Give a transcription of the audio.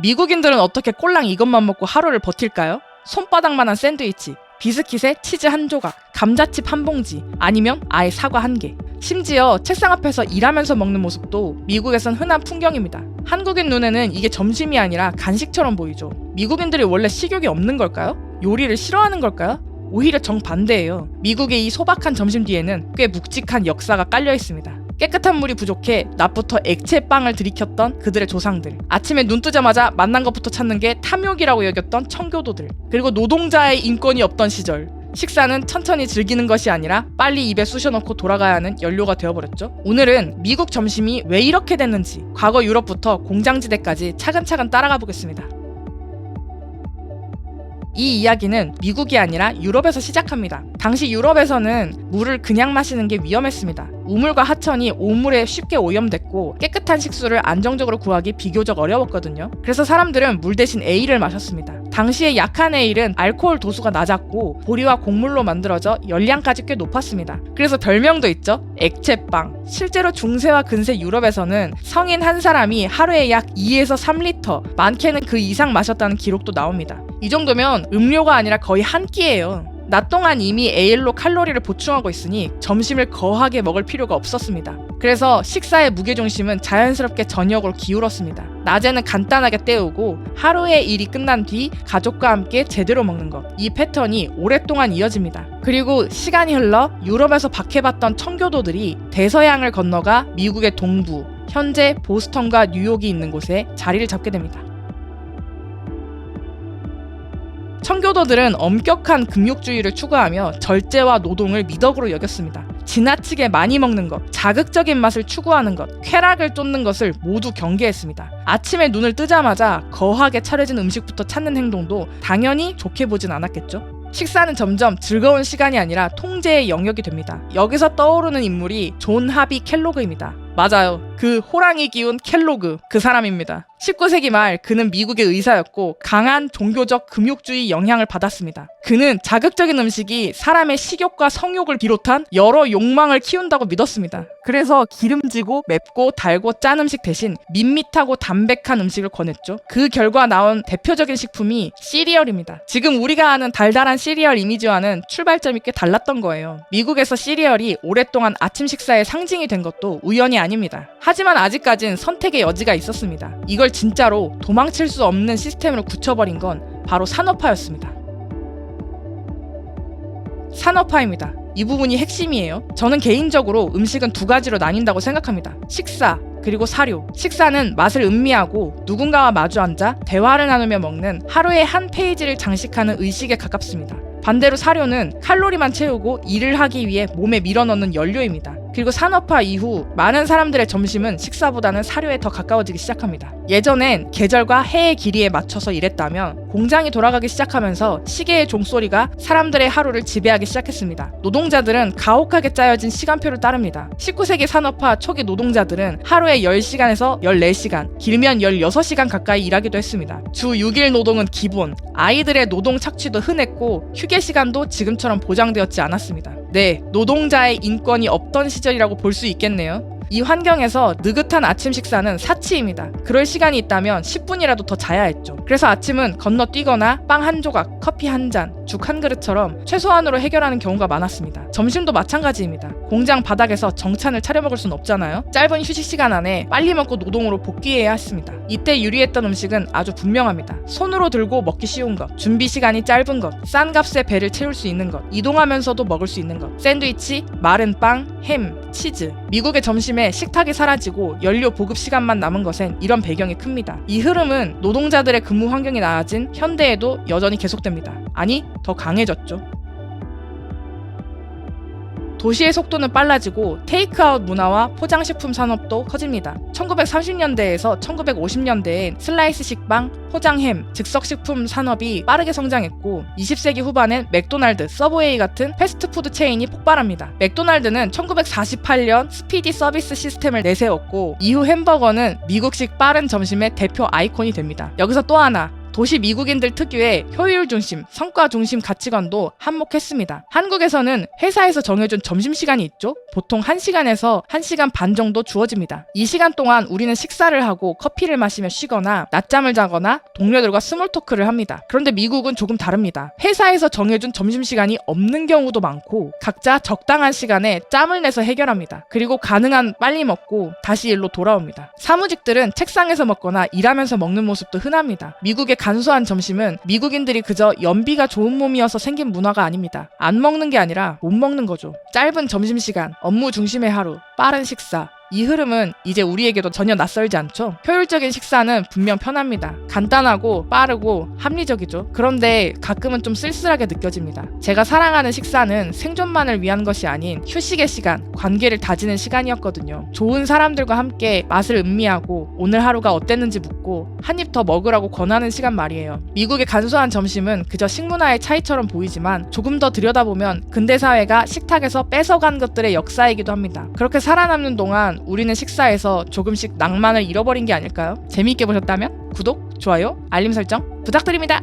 미국인들은 어떻게 꼴랑 이것만 먹고 하루를 버틸까요? 손바닥만한 샌드위치, 비스킷에 치즈 한 조각, 감자칩 한 봉지, 아니면 아예 사과 한 개. 심지어 책상 앞에서 일하면서 먹는 모습도 미국에선 흔한 풍경입니다. 한국인 눈에는 이게 점심이 아니라 간식처럼 보이죠. 미국인들이 원래 식욕이 없는 걸까요? 요리를 싫어하는 걸까요? 오히려 정반대예요. 미국의 이 소박한 점심 뒤에는 꽤 묵직한 역사가 깔려 있습니다. 깨끗한 물이 부족해 낮부터 액체빵을 들이켰던 그들의 조상들, 아침에 눈 뜨자마자 만난 것부터 찾는 게 탐욕이라고 여겼던 청교도들, 그리고 노동자의 인권이 없던 시절, 식사는 천천히 즐기는 것이 아니라 빨리 입에 쑤셔넣고 돌아가야 하는 연료가 되어버렸죠. 오늘은 미국 점심이 왜 이렇게 됐는지, 과거 유럽부터 공장지대까지 차근차근 따라가 보겠습니다. 이 이야기는 미국이 아니라 유럽에서 시작합니다. 당시 유럽에서는 물을 그냥 마시는 게 위험했습니다. 우물과 하천이 오물에 쉽게 오염됐고 깨끗한 식수를 안정적으로 구하기 비교적 어려웠거든요. 그래서 사람들은 물 대신 에일을 마셨습니다. 당시에 약한 에일은 알코올 도수가 낮았고 보리와 곡물로 만들어져 열량까지 꽤 높았습니다. 그래서 별명도 있죠. 액체빵. 실제로 중세와 근세 유럽에서는 성인 한 사람이 하루에 약 2에서 3리터, 많게는 그 이상 마셨다는 기록도 나옵니다. 이 정도면 음료가 아니라 거의 한 끼예요. 낮 동안 이미 에일로 칼로리를 보충하고 있으니 점심을 거하게 먹을 필요가 없었습니다. 그래서 식사의 무게중심은 자연스럽게 저녁으로 기울었습니다. 낮에는 간단하게 때우고 하루의 일이 끝난 뒤 가족과 함께 제대로 먹는 것. 이 패턴이 오랫동안 이어집니다. 그리고 시간이 흘러 유럽에서 박해받던 청교도들이 대서양을 건너가 미국의 동부, 현재 보스턴과 뉴욕이 있는 곳에 자리를 잡게 됩니다. 청교도들은 엄격한 금욕주의를 추구하며 절제와 노동을 미덕으로 여겼습니다. 지나치게 많이 먹는 것, 자극적인 맛을 추구하는 것, 쾌락을 쫓는 것을 모두 경계했습니다. 아침에 눈을 뜨자마자 거하게 차려진 음식부터 찾는 행동도 당연히 좋게 보진 않았겠죠. 식사는 점점 즐거운 시간이 아니라 통제의 영역이 됩니다. 여기서 떠오르는 인물이 존 하비 켈로그입니다. 맞아요. 그 호랑이 기운 켈로그, 그 사람입니다. 19세기 말 그는 미국의 의사였고 강한 종교적 금욕주의 영향을 받았습니다. 그는 자극적인 음식이 사람의 식욕과 성욕을 비롯한 여러 욕망을 키운다고 믿었습니다. 그래서 기름지고 맵고 달고 짠 음식 대신 밋밋하고 담백한 음식을 권했죠. 그 결과 나온 대표적인 식품이 시리얼입니다. 지금 우리가 아는 달달한 시리얼 이미지와는 출발점이 꽤 달랐던 거예요. 미국에서 시리얼이 오랫동안 아침 식사의 상징이 된 것도 우연이 아닙니다. 하지만 아직까진 선택의 여지가 있었습니다. 이걸 진짜로 도망칠 수 없는 시스템으로 굳혀버린 건 바로 산업화였습니다. 산업화입니다. 이 부분이 핵심이에요. 저는 개인적으로 음식은 두 가지로 나뉜다고 생각합니다. 식사, 그리고 사료. 식사는 맛을 음미하고 누군가와 마주 앉아 대화를 나누며 먹는 하루의 한 페이지를 장식하는 의식에 가깝습니다. 반대로 사료는 칼로리만 채우고 일을 하기 위해 몸에 밀어넣는 연료입니다. 그리고 산업화 이후 많은 사람들의 점심은 식사보다는 사료에 더 가까워지기 시작합니다. 예전엔 계절과 해의 길이에 맞춰서 일했다면 공장이 돌아가기 시작하면서 시계의 종소리가 사람들의 하루를 지배하기 시작했습니다. 노동자들은 가혹하게 짜여진 시간표를 따릅니다. 19세기 산업화 초기 노동자들은 하루에 10시간에서 14시간, 길면 16시간 가까이 일하기도 했습니다. 주 6일 노동은 기본, 아이들의 노동 착취도 흔했고 휴게 시간도 지금처럼 보장되었지 않았습니다. 네, 노동자의 인권이 없던 시절이라고 볼 수 있겠네요. 이 환경에서 느긋한 아침 식사는 사치입니다. 그럴 시간이 있다면 10분이라도 더 자야 했죠. 그래서 아침은 건너뛰거나 빵 한 조각, 커피 한 잔, 죽 한 그릇처럼 최소한으로 해결하는 경우가 많았습니다. 점심도 마찬가지입니다. 공장 바닥에서 정찬을 차려 먹을 순 없잖아요. 짧은 휴식 시간 안에 빨리 먹고 노동으로 복귀해야 했습니다. 이때 유리했던 음식은 아주 분명합니다. 손으로 들고 먹기 쉬운 것, 준비 시간이 짧은 것, 싼 값에 배를 채울 수 있는 것, 이동하면서도 먹을 수 있는 것, 샌드위치, 마른 빵, 햄, 치즈. 미국의 점심에 식탁이 사라지고 연료 보급 시간만 남은 것엔 이런 배경이 큽니다. 이 흐름은 노동자들의 근무 환경이 나아진 현대에도 여전히 계속됩니다. 아니, 더 강해졌죠. 도시의 속도는 빨라지고 테이크아웃 문화와 포장식품 산업도 커집니다. 1930년대에서 1950년대엔 슬라이스 식빵, 포장햄, 즉석식품 산업이 빠르게 성장했고 20세기 후반엔 맥도날드, 서브웨이 같은 패스트푸드 체인이 폭발합니다. 맥도날드는 1948년 스피디 서비스 시스템을 내세웠고 이후 햄버거는 미국식 빠른 점심의 대표 아이콘이 됩니다. 여기서 또 하나, 도시 미국인들 특유의 효율 중심, 성과 중심 가치관도 한몫했습니다. 한국에서는 회사에서 정해준 점심시간이 있죠? 보통 1시간에서 1시간 반 정도 주어집니다. 이 시간 동안 우리는 식사를 하고 커피를 마시며 쉬거나 낮잠을 자거나 동료들과 스몰 토크를 합니다. 그런데 미국은 조금 다릅니다. 회사에서 정해준 점심시간이 없는 경우도 많고 각자 적당한 시간에 짬을 내서 해결합니다. 그리고 가능한 빨리 먹고 다시 일로 돌아옵니다. 사무직들은 책상에서 먹거나 일하면서 먹는 모습도 흔합니다. 미국의 간소한 점심은 미국인들이 그저 연비가 좋은 몸이어서 생긴 문화가 아닙니다. 안 먹는 게 아니라 못 먹는 거죠. 짧은 점심시간, 업무 중심의 하루, 빠른 식사, 이 흐름은 이제 우리에게도 전혀 낯설지 않죠? 효율적인 식사는 분명 편합니다. 간단하고 빠르고 합리적이죠. 그런데 가끔은 좀 쓸쓸하게 느껴집니다. 제가 사랑하는 식사는 생존만을 위한 것이 아닌 휴식의 시간, 관계를 다지는 시간이었거든요. 좋은 사람들과 함께 맛을 음미하고 오늘 하루가 어땠는지 묻고 한 입 더 먹으라고 권하는 시간 말이에요. 미국의 간소한 점심은 그저 식문화의 차이처럼 보이지만 조금 더 들여다보면 근대 사회가 식탁에서 뺏어간 것들의 역사이기도 합니다. 그렇게 살아남는 동안 우리는 식사에서 조금씩 낭만을 잃어버린 게 아닐까요? 재미있게 보셨다면 구독, 좋아요, 알림 설정 부탁드립니다.